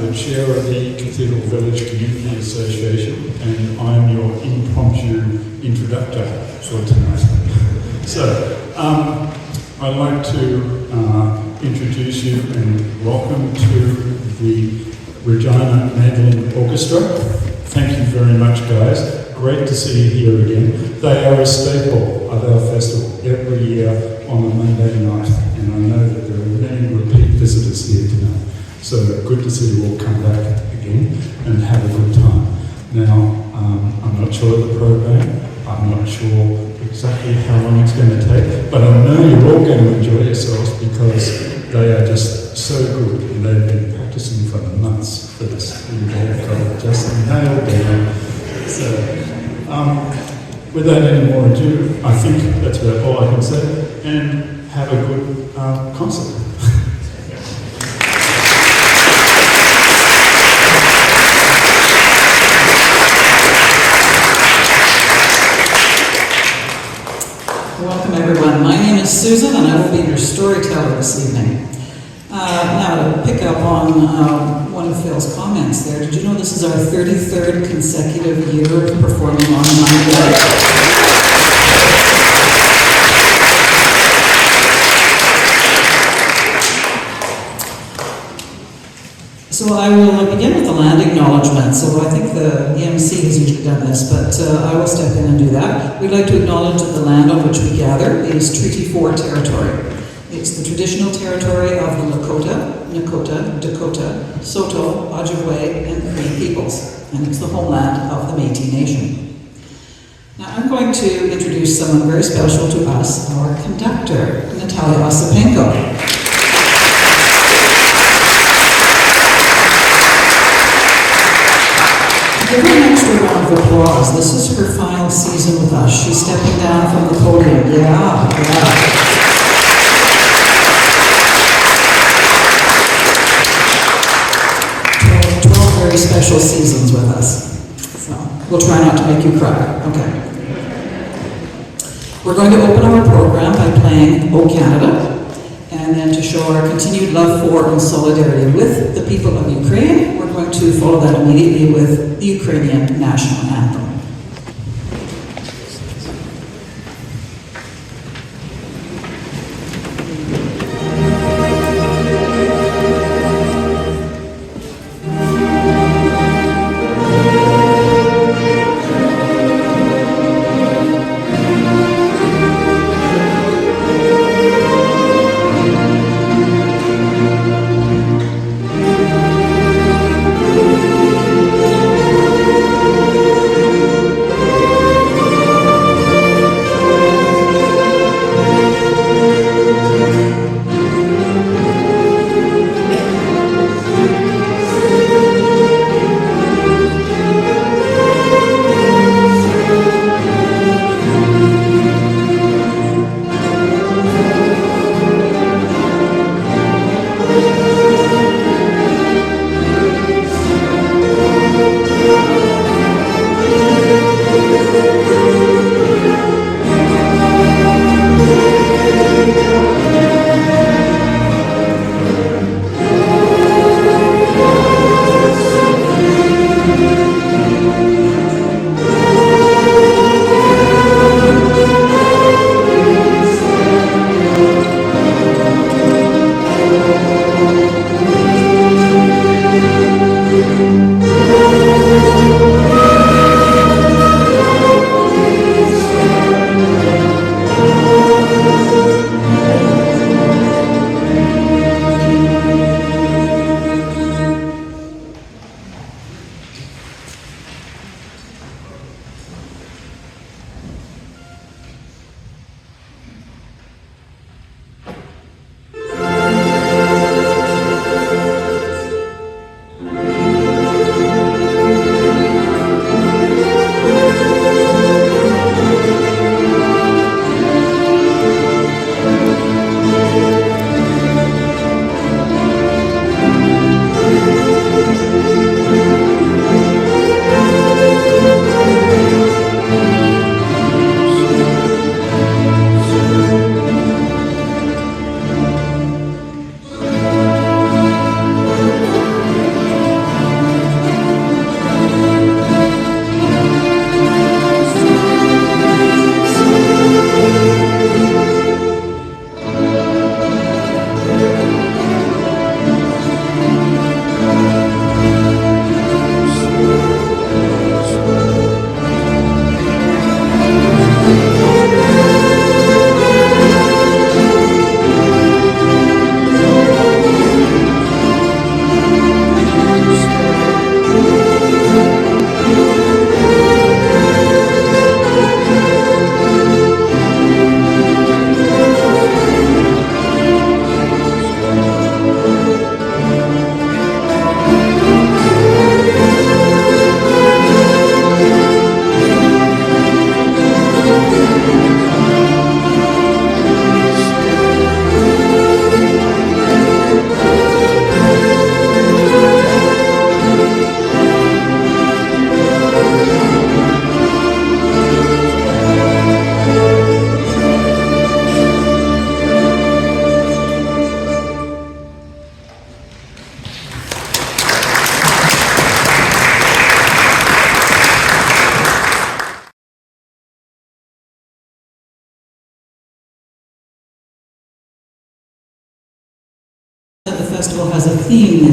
the chair of the Cathedral Village Community Association, and I'm your impromptu introductor for tonight. So, I'd like to introduce you and welcome to the Regina Mandolin Orchestra. Thank you very much, guys. Great to see you here again. They are a staple of our festival every year on a Monday night, and I know that there are many repeat visitors here tonight. So good to see you all come back again and have a good time. Now, I'm not sure of the program. I'm not sure exactly how long it's going to take, but I know you're all going to enjoy yourselves because they are just so good, and they've been practicing for months for this. And they've got it just nailed down. So, without any more ado, I think that's about all I can say, and have a good concert. Welcome everyone. My name is Susan and I will be your storyteller this evening. Now to pick up on one of Phil's comments there, did you know this is our 33rd consecutive year of performing on Monday? So I will begin with the land acknowledgement. So I think the MC has usually done this, but I will step in and do that. We'd like to acknowledge that the land on which we gather is Treaty 4 territory. It's the traditional territory of the Lakota, Nakota, Dakota, Saulteaux, Ojibwe, and Cree peoples, and it's the homeland of the Métis Nation. Now I'm going to introduce someone very special to us, our conductor, Natalia Ossipenko. Give her an extra round of applause. This is her final season with us. She's stepping down from the podium. Yeah. 12 very special seasons with us. So we'll try not to make you cry. Okay. We're going to open our program by playing O Canada, and then to show our continued love for and solidarity with the people of Ukraine, we're going to follow that immediately with the Ukrainian national anthem.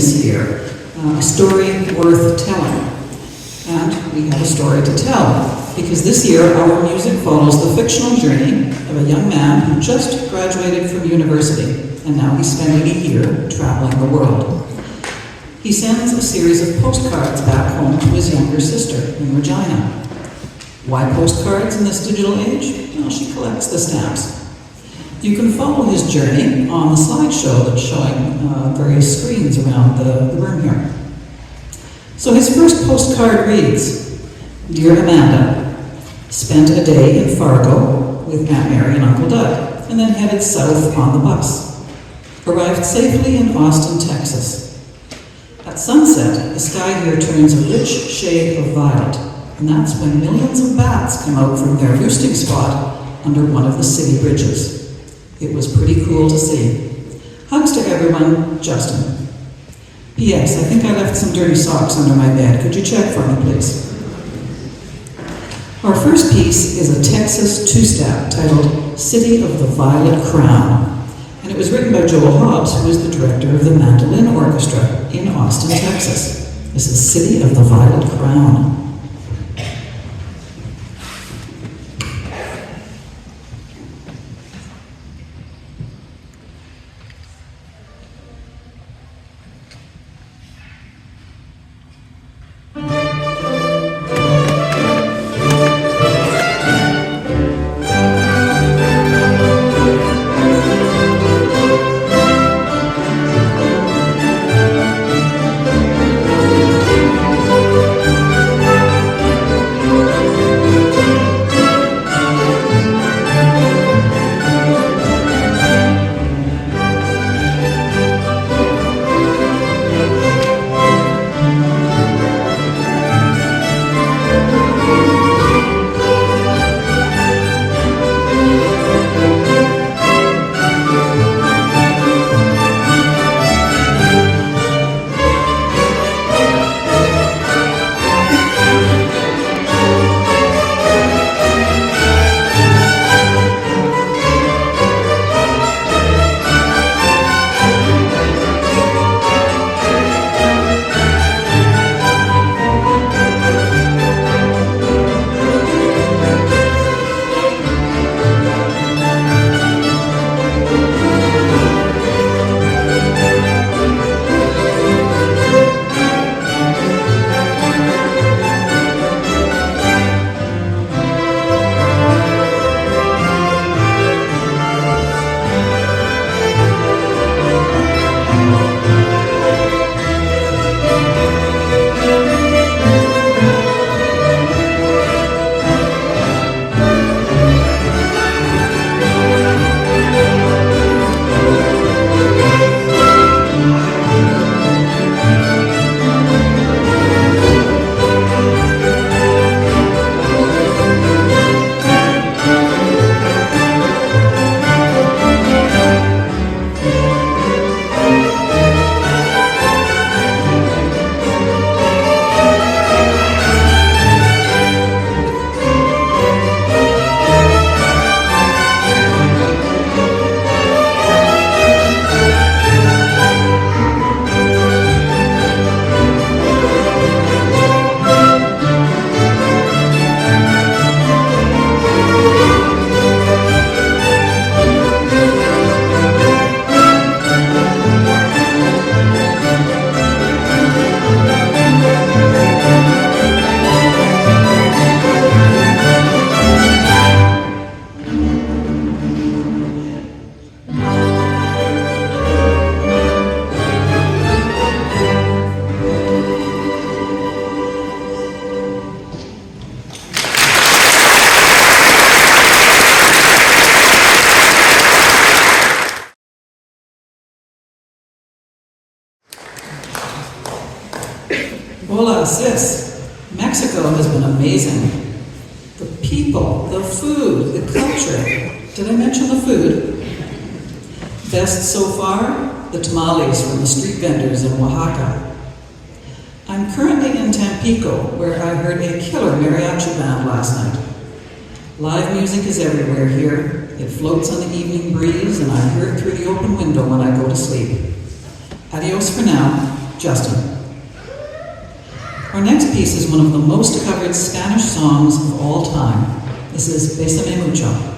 this year, a story worth telling. And we have a story to tell, because this year our music follows the fictional journey of a young man who just graduated from university, and now he's spending a year traveling the world. He sends a series of postcards back home to his younger sister in Regina. Why postcards in this digital age? Well, she collects the stamps. You can follow his journey on the slideshow that's showing various screens around the room here. So his first postcard reads, Dear Amanda, spent a day in Fargo with Aunt Mary and Uncle Doug, and then headed south on the bus. Arrived safely in Austin, Texas. At sunset, the sky here turns a rich shade of violet, and that's when millions of bats come out from their roosting spot under one of the city bridges. It was pretty cool to see. Hugs to everyone, Justin. P.S. I think I left some dirty socks under my bed. Could you check for me, please? Our first piece is a Texas two-step titled City of the Violet Crown, and it was written by Joel Hobbs, who is the director of the Mandolin Orchestra in Austin, Texas. This is City of the Violet Crown. Hola, sis. Mexico has been amazing. The people, the food, the culture. Did I mention the food? Best so far, the tamales from the street vendors in Oaxaca. I'm currently in Tampico, where I heard a killer mariachi band last night. Live music is everywhere here. It floats on the evening breeze, and I hear it through the open window when I go to sleep. Adios for now. Justin. Our next piece is one of the most covered Spanish songs of all time. This is Bésame Mucho.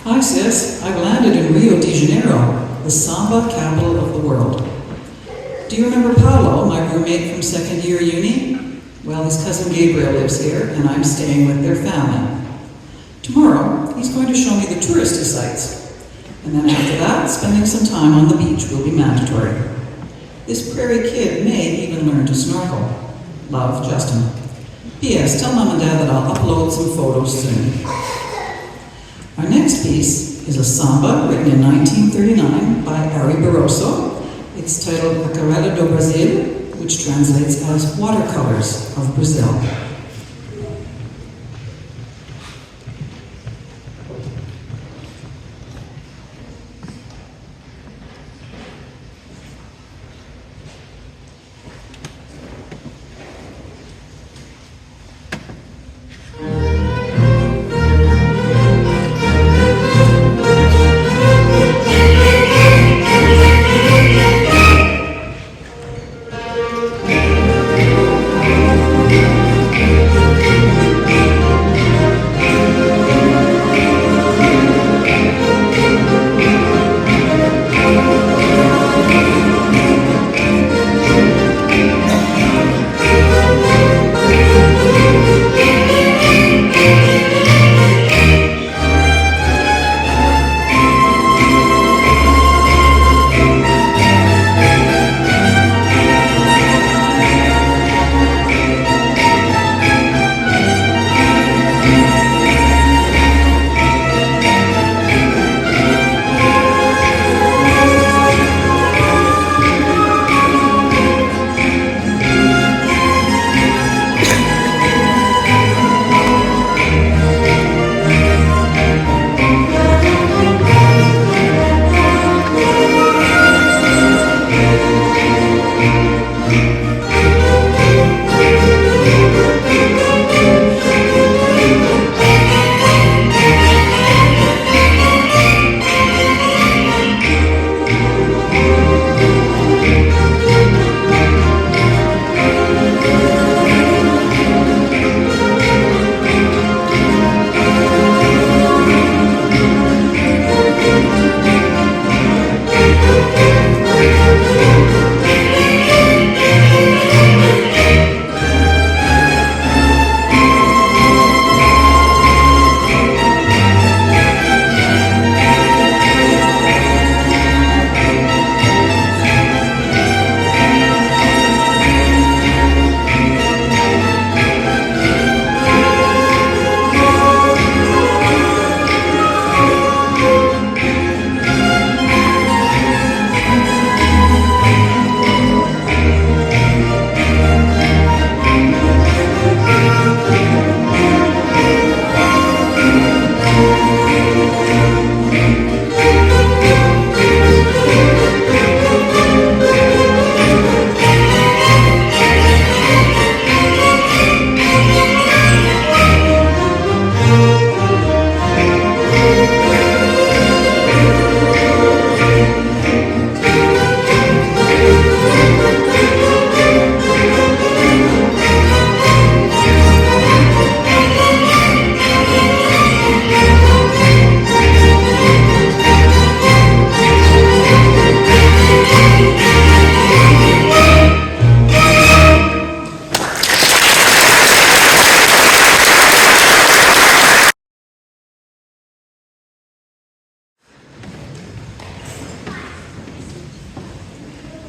Hi sis, I've landed in Rio de Janeiro, the samba capital of the world. Do you remember Paolo, my roommate from second year uni? Well, his cousin Gabriel lives here, and I'm staying with their family. Tomorrow, he's going to show me the touristy sites. And then after that, spending some time on the beach will be mandatory. This prairie kid may even learn to snorkel. Love, Justin. P.S. Tell Mom and Dad that I'll upload some photos soon. Our next piece is a samba written in 1939 by Ari Barroso. It's titled Aquarela do Brasil, which translates as Watercolors of Brazil.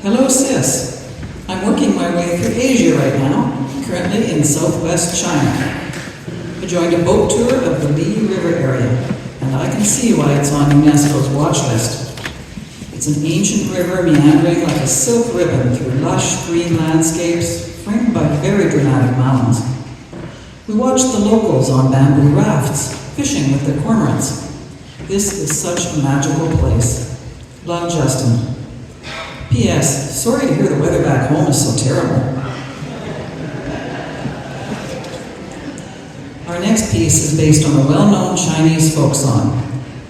Hello, sis. I'm working my way through Asia right now, currently in southwest China. I joined a boat tour of the Li River area, and I can see why it's on UNESCO's watch list. It's an ancient river meandering like a silk ribbon through lush green landscapes framed by very dramatic mountains. We watched the locals on bamboo rafts, fishing with their cormorants. This is such a magical place. Love, Justin. P.S. Sorry to hear the weather back home is so terrible. Our next piece is based on a well-known Chinese folk song.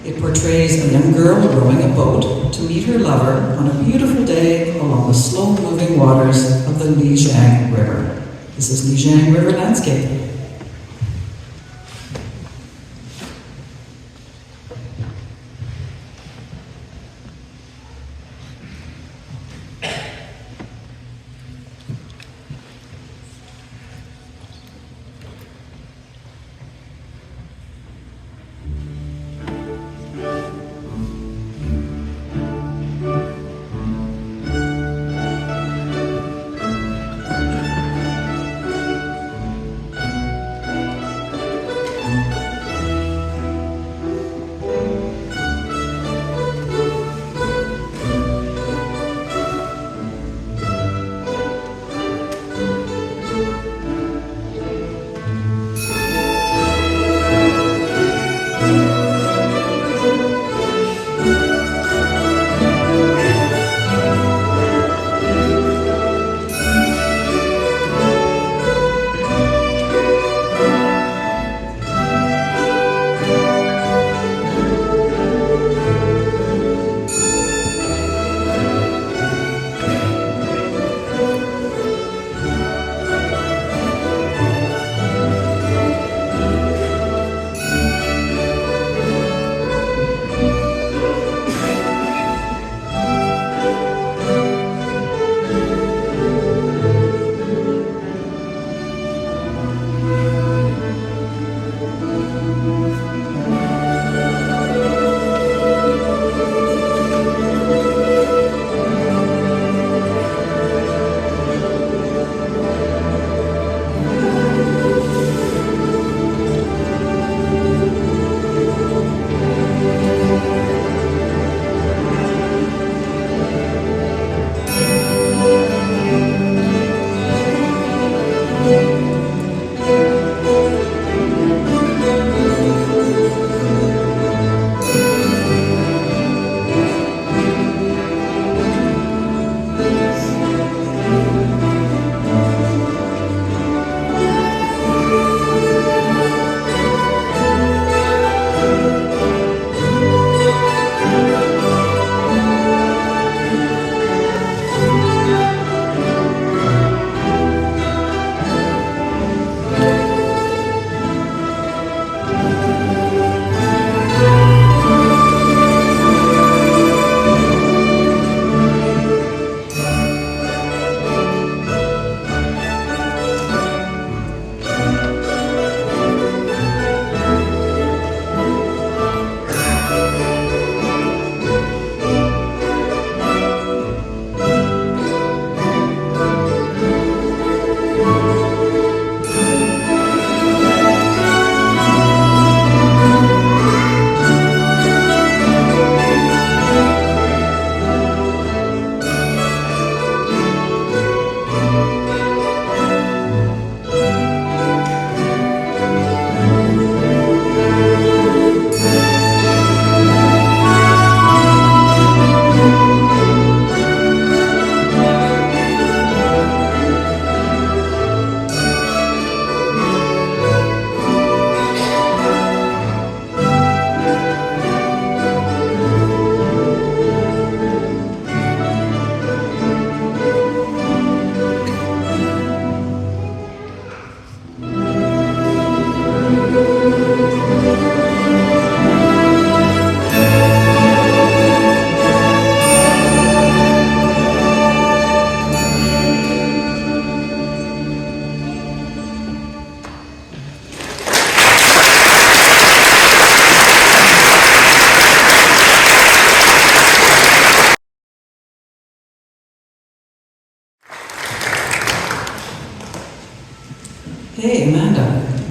It portrays a young girl rowing a boat to meet her lover on a beautiful day along the slow-moving waters of the Lijiang River. This is Lijiang River Landscape.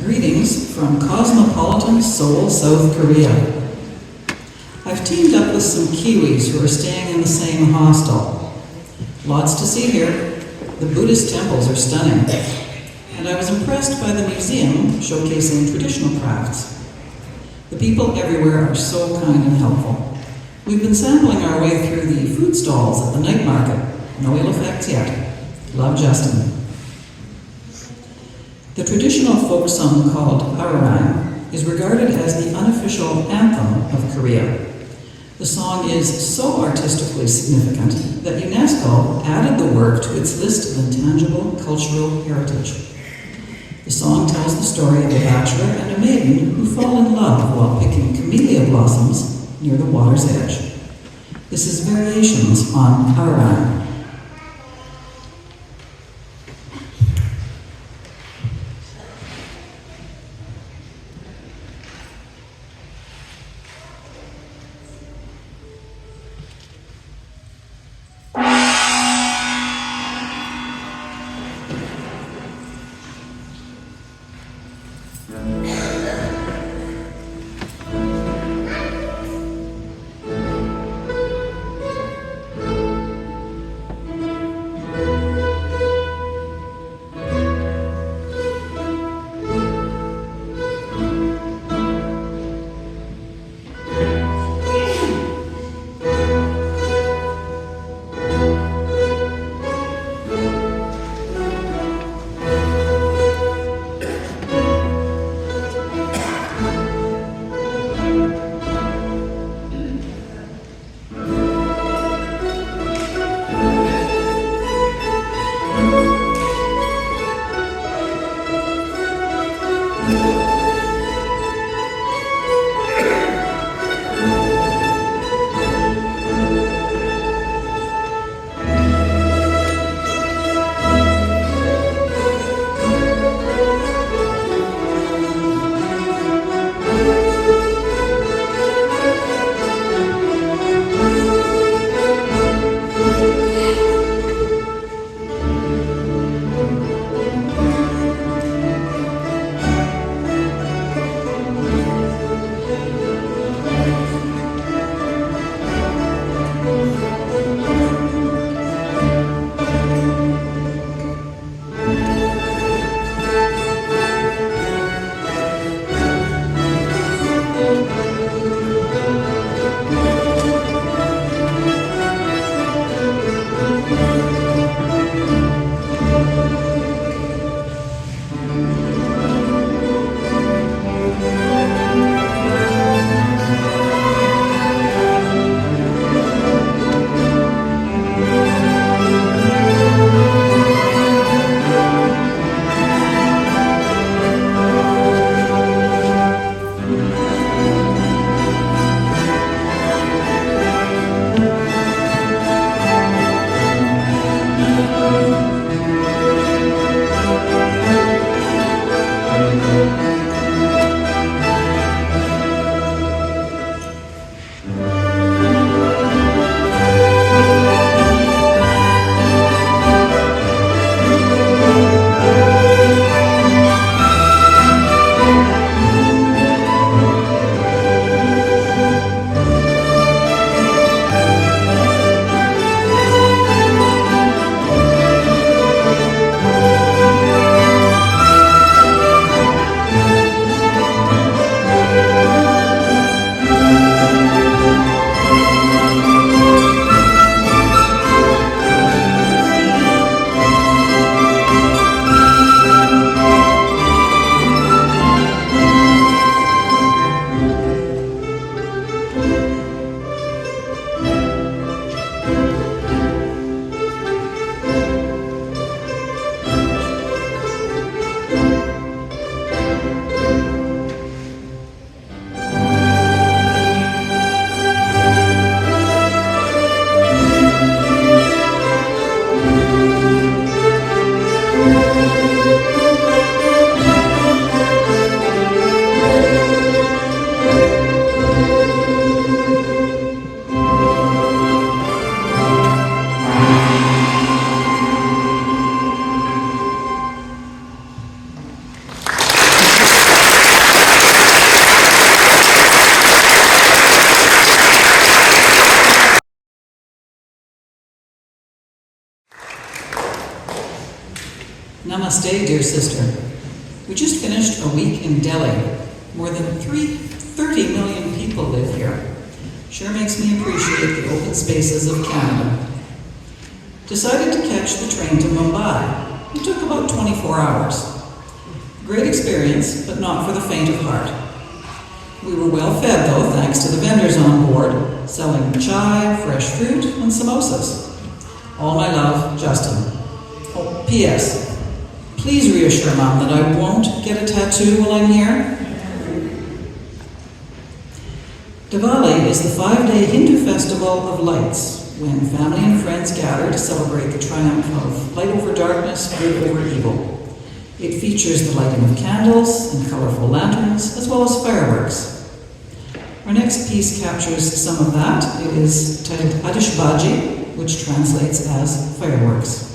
Greetings from cosmopolitan Seoul, South Korea. I've teamed up with some Kiwis who are staying in the same hostel. Lots to see here. The Buddhist temples are stunning. And I was impressed by the museum showcasing traditional crafts. The people everywhere are so kind and helpful. We've been sampling our way through the food stalls at the night market. No ill effects yet. Love, Justin. The traditional folk song called Ararang is regarded as the unofficial anthem of Korea. The song is so artistically significant that UNESCO added the work to its list of intangible cultural heritage. The song tells the story of a bachelor and a maiden who fall in love while picking camellia blossoms near the water's edge. This is variations on Ararang. Namaste, dear sister. We just finished a week in Delhi. More than 30 million people live here. Sure makes me appreciate the open spaces of Canada. Decided to catch the train to Mumbai. It took about 24 hours. Great experience, but not for the faint of heart. We were well fed though, thanks to the vendors on board, selling chai, fresh fruit, and samosas. All my love, Justin. Oh, P.S. Please reassure Mom that I won't get a tattoo while I'm here. Diwali is the 5-day Hindu festival of lights, when family and friends gather to celebrate the triumph of light over darkness, good over evil. It features the lighting of candles and colorful lanterns, as well as fireworks. Our next piece captures some of that. It is titled Atishbaji, which translates as fireworks.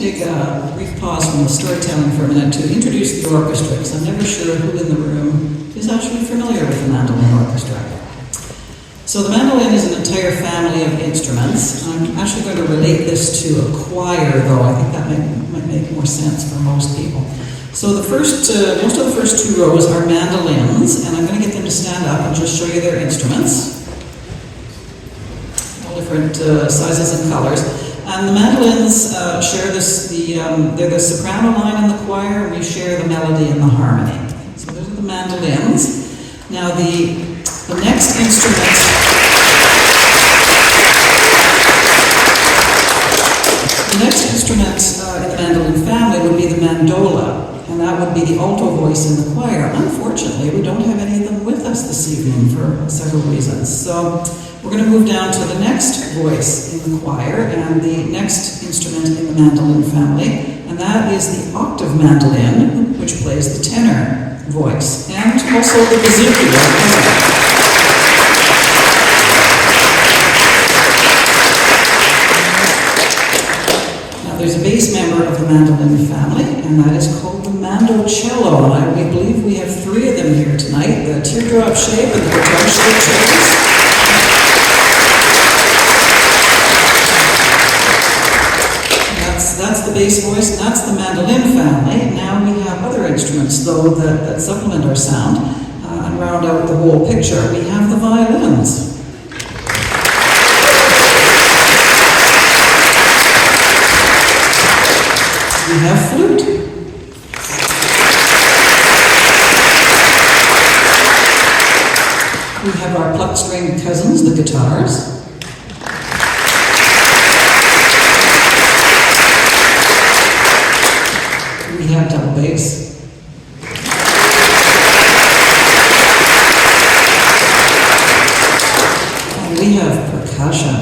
Take a brief pause from the storytelling for a minute to introduce the orchestra, because I'm never sure who in the room is actually familiar with the mandolin orchestra. So the mandolin is an entire family of instruments. I'm actually going to relate this to a choir, though. I think that might make more sense for most people. So the most of the first two rows are mandolins, and I'm going to get them to stand up and just show you their instruments. All different sizes and colors. And the mandolins share they're the soprano line in the choir, and we share the melody and the harmony. So those are the mandolins. Now the next instrument, in the mandolin family would be the mandola, and that would be the alto voice in the choir. Unfortunately, we don't have any of them with us this evening for several reasons. So we're going to move down to the next voice in the choir and the next instrument in the mandolin family, and that is the octave mandolin, which plays the tenor voice, and also the bouzouki. Now there's a bass member of the mandolin family, and that is called the mandocello, and we believe we have 3 of them here tonight, the teardrop shape and the guitar shape cellos. That's the bass voice, and that's the mandolin family. Now we have other instruments, though, that supplement our sound and round out the whole picture. We have the violins. We have flute. We have our plucked string cousins, the guitars. We have double bass. And we have percussion.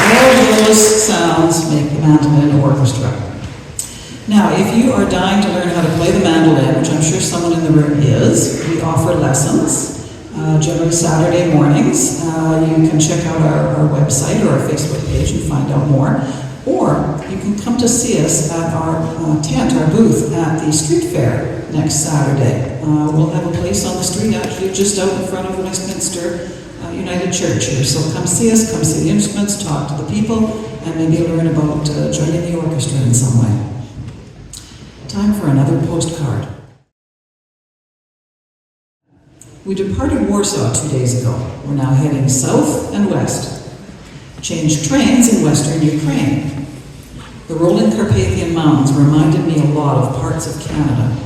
All those sounds make the mandolin orchestra. Now, if you are dying to learn how to play the mandolin, which I'm sure someone in the room is, we offer lessons, generally Saturday mornings. You can check out our website or our Facebook page and find out more. Or you can come to see us at our tent, our booth at the street fair next Saturday. We'll have a place on the street actually just out in front of Westminster United Church here. So come see us, come see the instruments, talk to the people, and maybe learn about joining the orchestra in some way. Time for another postcard. We departed Warsaw 2 days ago. We're now heading south and west. Changed trains in western Ukraine. The rolling Carpathian Mountains reminded me a lot of parts of Canada.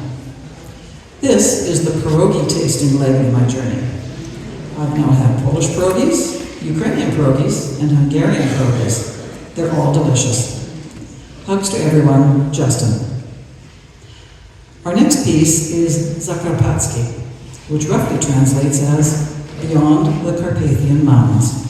This is the pierogi tasting leg of my journey. I've now had Polish pierogies, Ukrainian pierogies, and Hungarian pierogies. They're all delicious. Hugs to everyone, Justin. Our next piece is Zakarpatski, which roughly translates as Beyond the Carpathian Mountains.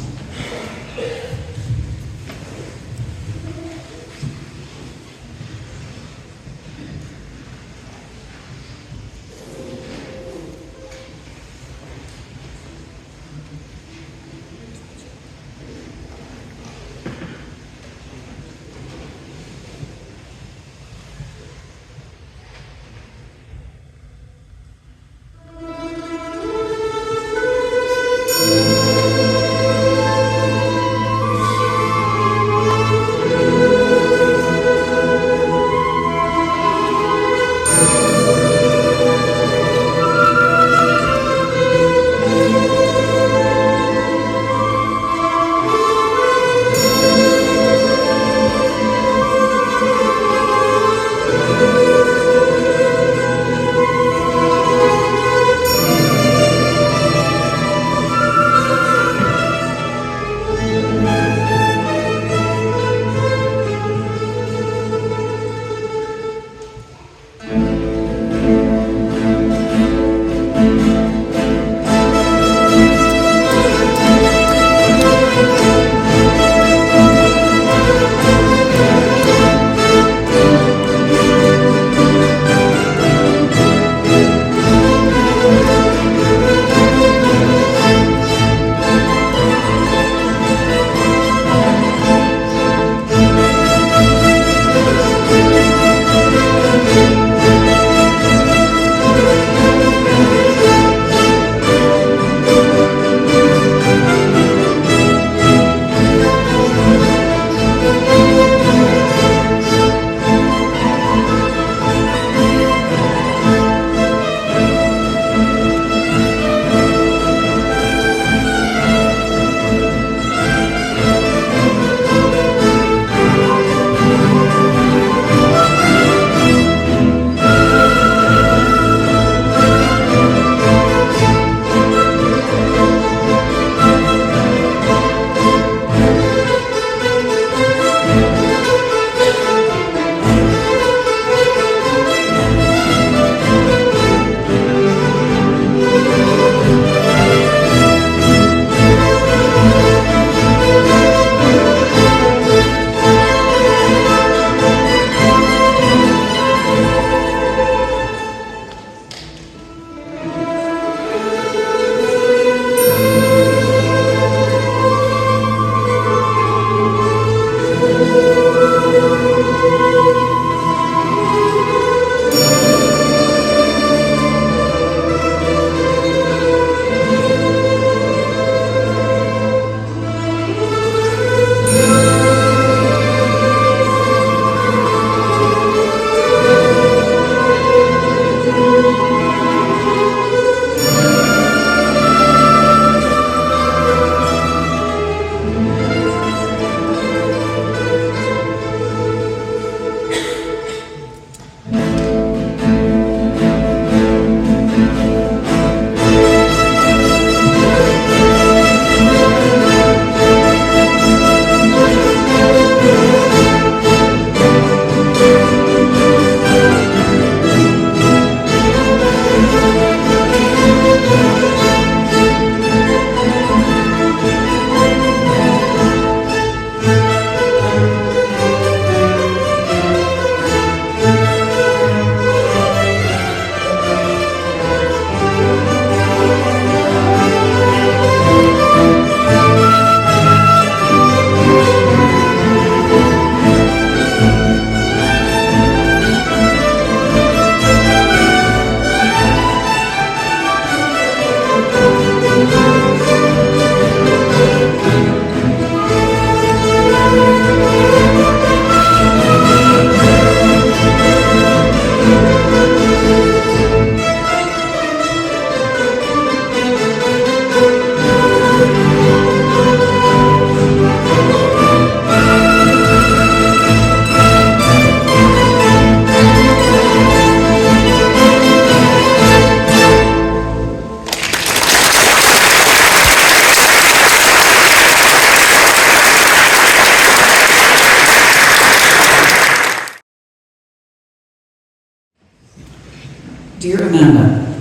Dear Amanda,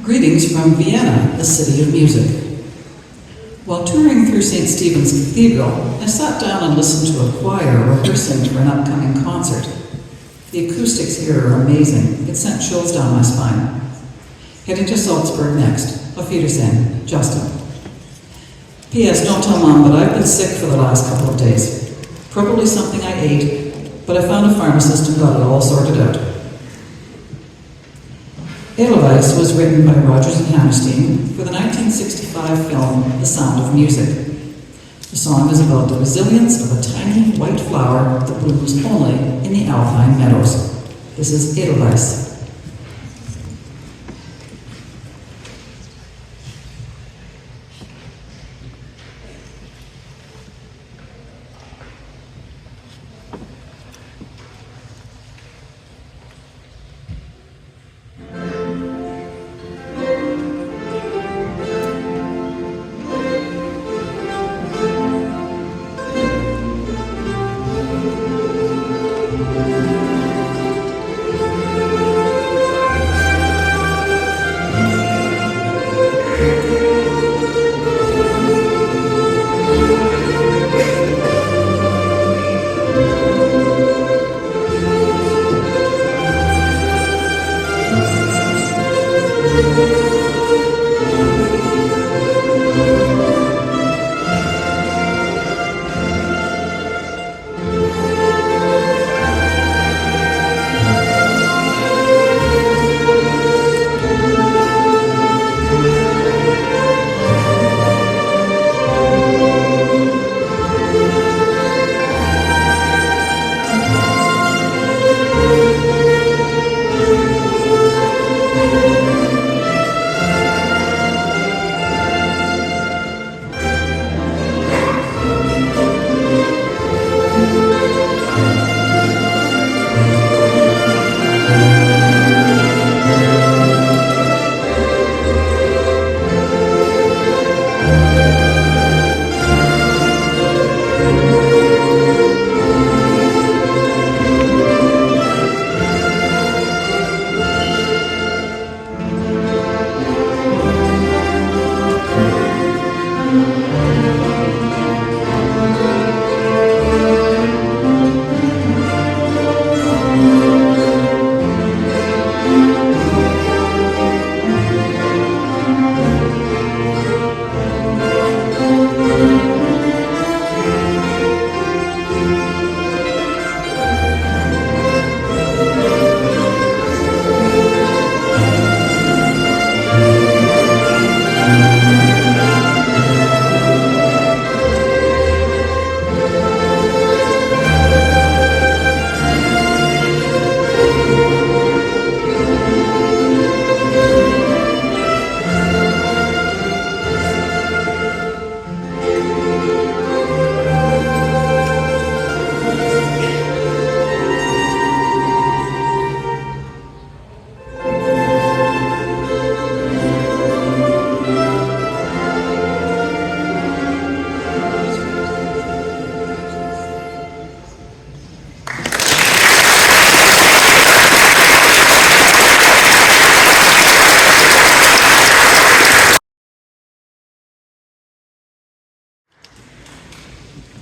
greetings from Vienna, the city of music. While touring through St. Stephen's Cathedral, I sat down and listened to a choir rehearsing for an upcoming concert. The acoustics here are amazing. It sent chills down my spine. Heading to Salzburg next. Auf Wiedersehen, Justin. P.S. Don't tell Mom, but I've been sick for the last couple of days. Probably something I ate, but I found a pharmacist and got it all sorted out. Edelweiss was written by Rodgers and Hammerstein for the 1965 film The Sound of Music. The song is about the resilience of a tiny white flower that blooms only in the alpine meadows. This is Edelweiss.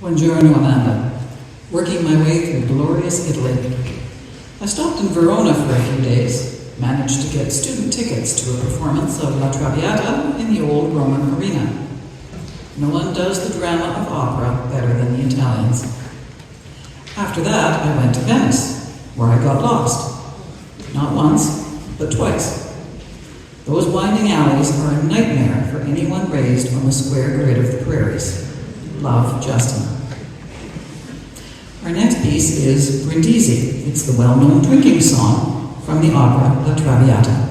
Buongiorno, Amanda. Working my way through glorious Italy. I stopped in Verona for a few days, managed to get student tickets to a performance of La Traviata in the old Roman arena. No one does the drama of opera better than the Italians. After that, I went to Venice, where I got lost. Not once, but twice. Those winding alleys are a nightmare for anyone raised on the square grid of the prairies. Love, Justin. Our next piece is Brindisi. It's the well-known drinking song from the opera La Traviata.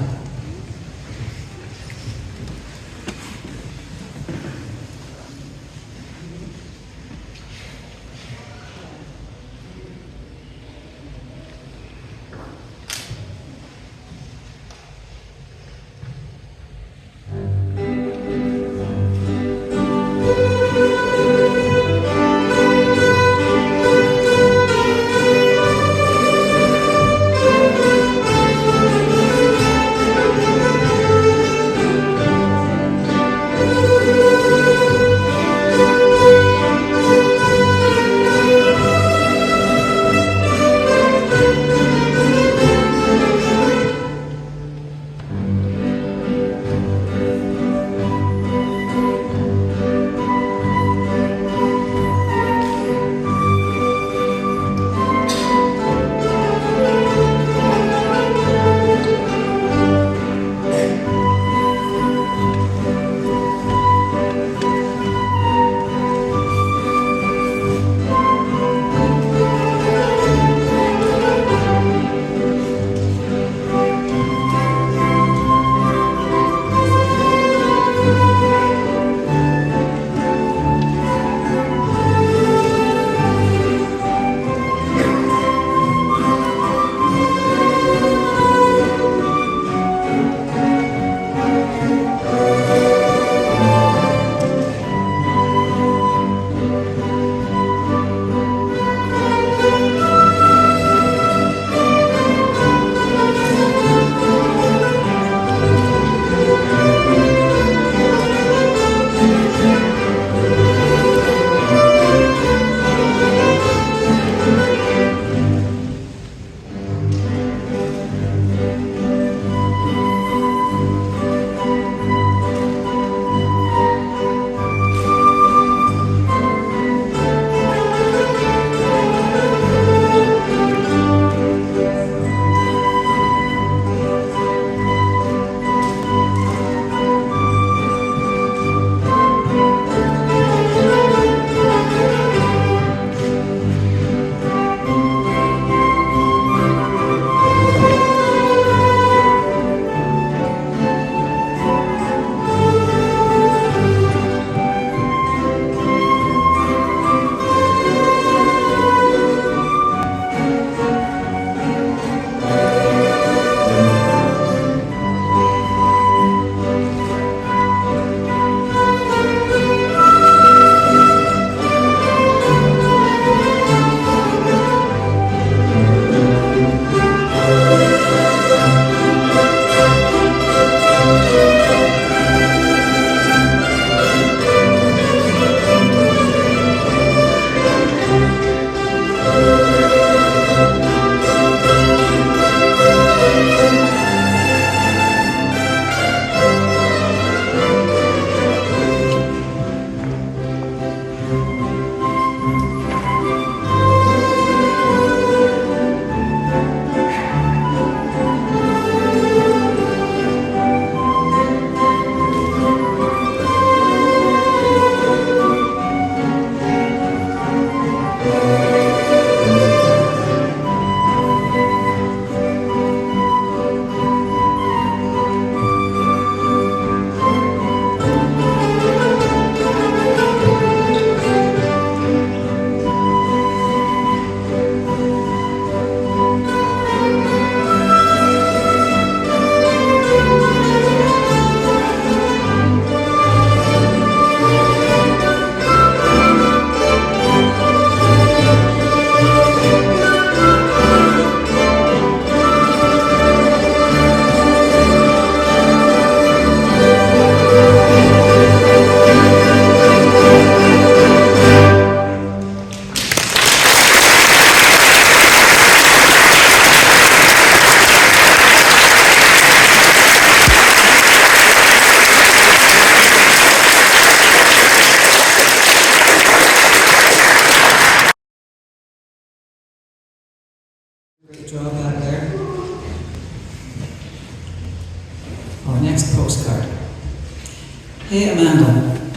Hey Amanda,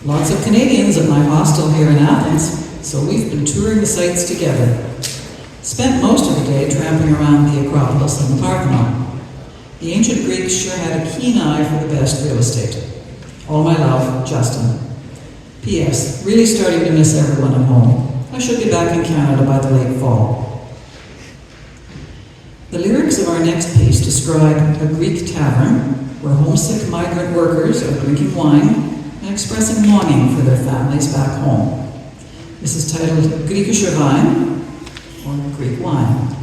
lots of Canadians at my hostel here in Athens, so we've been touring the sites together. Spent most of the day tramping around the Acropolis and the Parthenon. The ancient Greeks sure had a keen eye for the best real estate. All my love, Justin. P.S. Really starting to miss everyone at home. I should be back in Canada by the late fall. The lyrics of our next piece describe a Greek tavern where homesick migrant workers are drinking wine and expressing longing for their families back home. This is titled Griechischer Wein, or Greek Wine.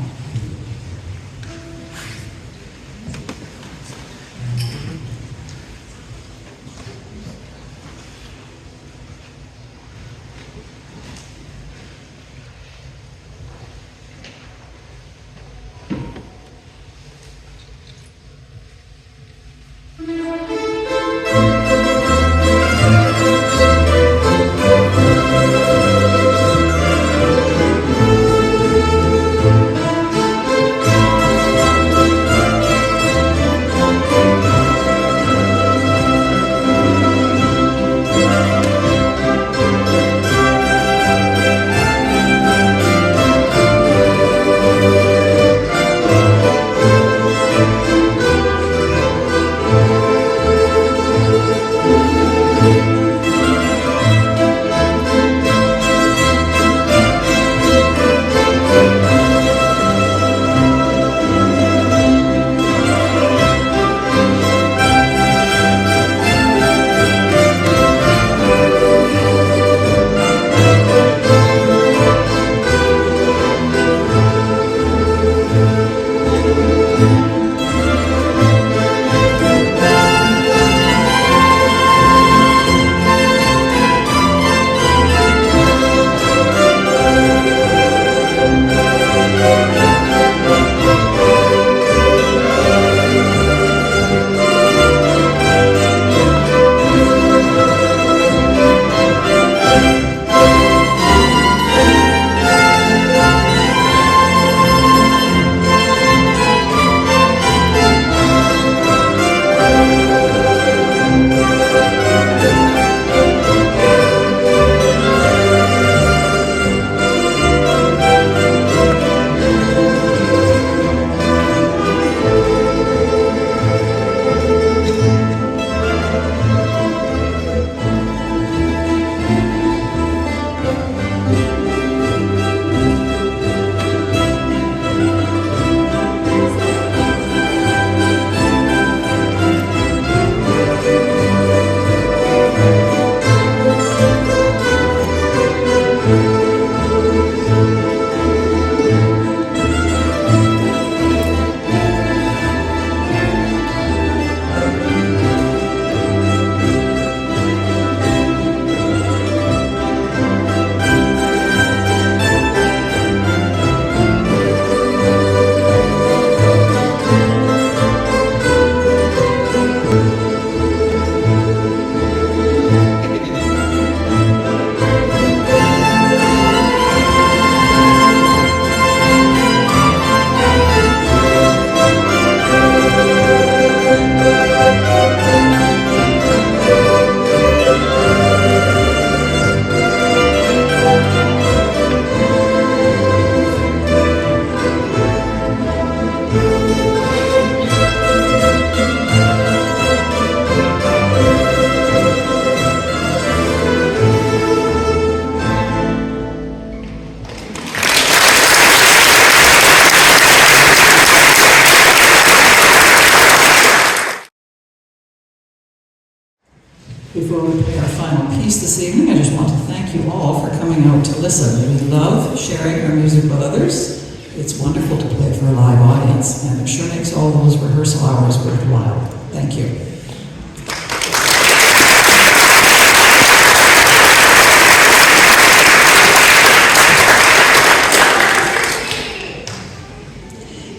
Before we play our final piece this evening, I just want to thank you all for coming out to listen. We love sharing our music with others. It's wonderful to play for a live audience, and it sure makes all those rehearsal hours worthwhile. Thank you.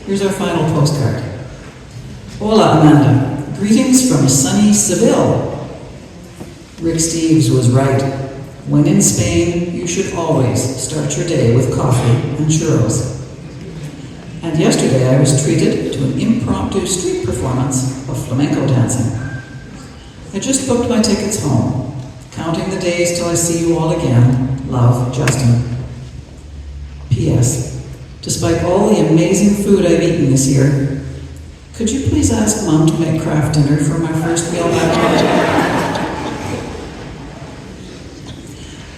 Here's our final postcard. Hola, Amanda. Greetings from sunny Seville. Rick Steves was right. When in Spain, you should always start your day with coffee and churros. And yesterday I was treated to an impromptu street performance of flamenco dancing. I just booked my tickets home. Counting the days till I see you all again. Love, Justin. P.S. Despite all the amazing food I've eaten this year, could you please ask Mom to make craft dinner for my first meal back home?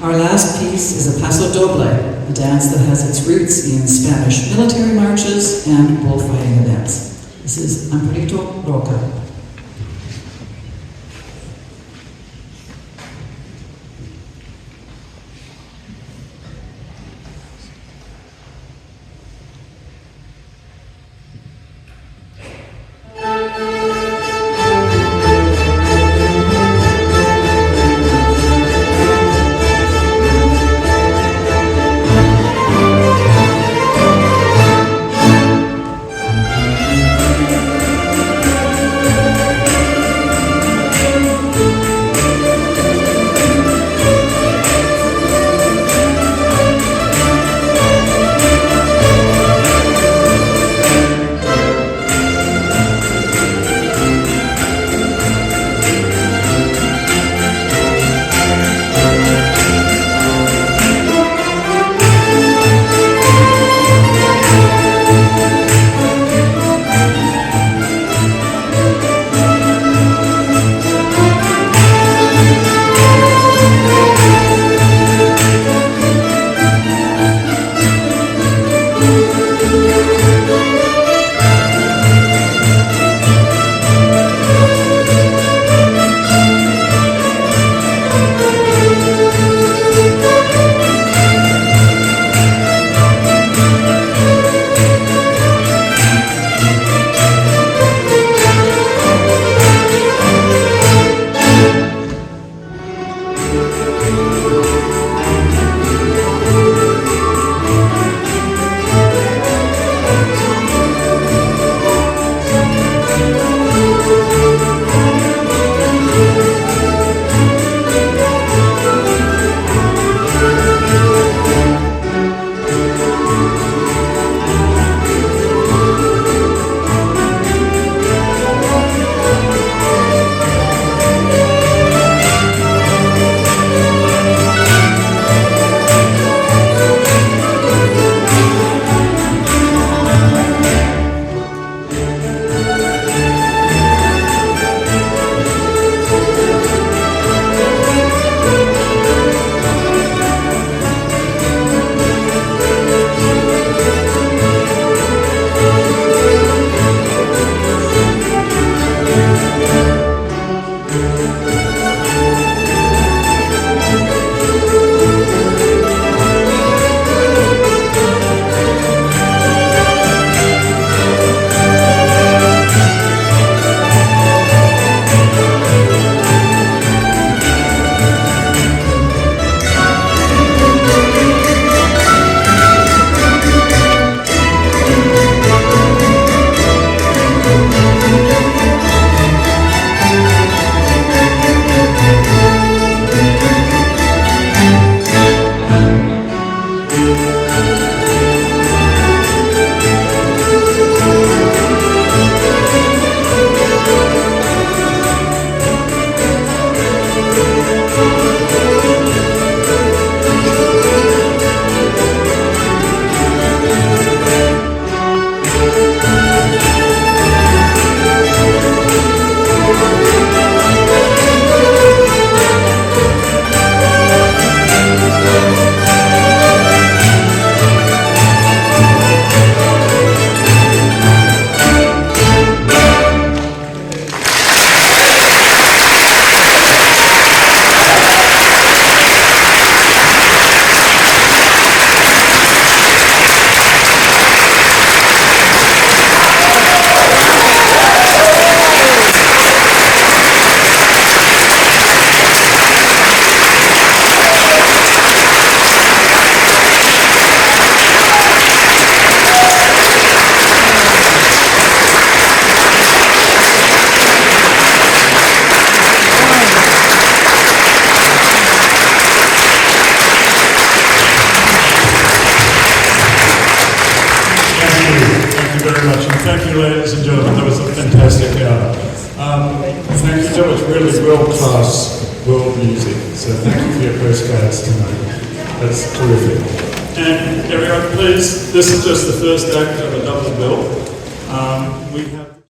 Our last piece is a paso doble, a dance that has its roots in Spanish military marches and bullfighting events. This is Amparito Roca. Thank you very much, and thank you, ladies and gentlemen. That was a fantastic Thank you so much. Really world-class world music. So thank you for your postcards tonight. That's terrific. And everyone, please, this is just the first act of a double bill. We have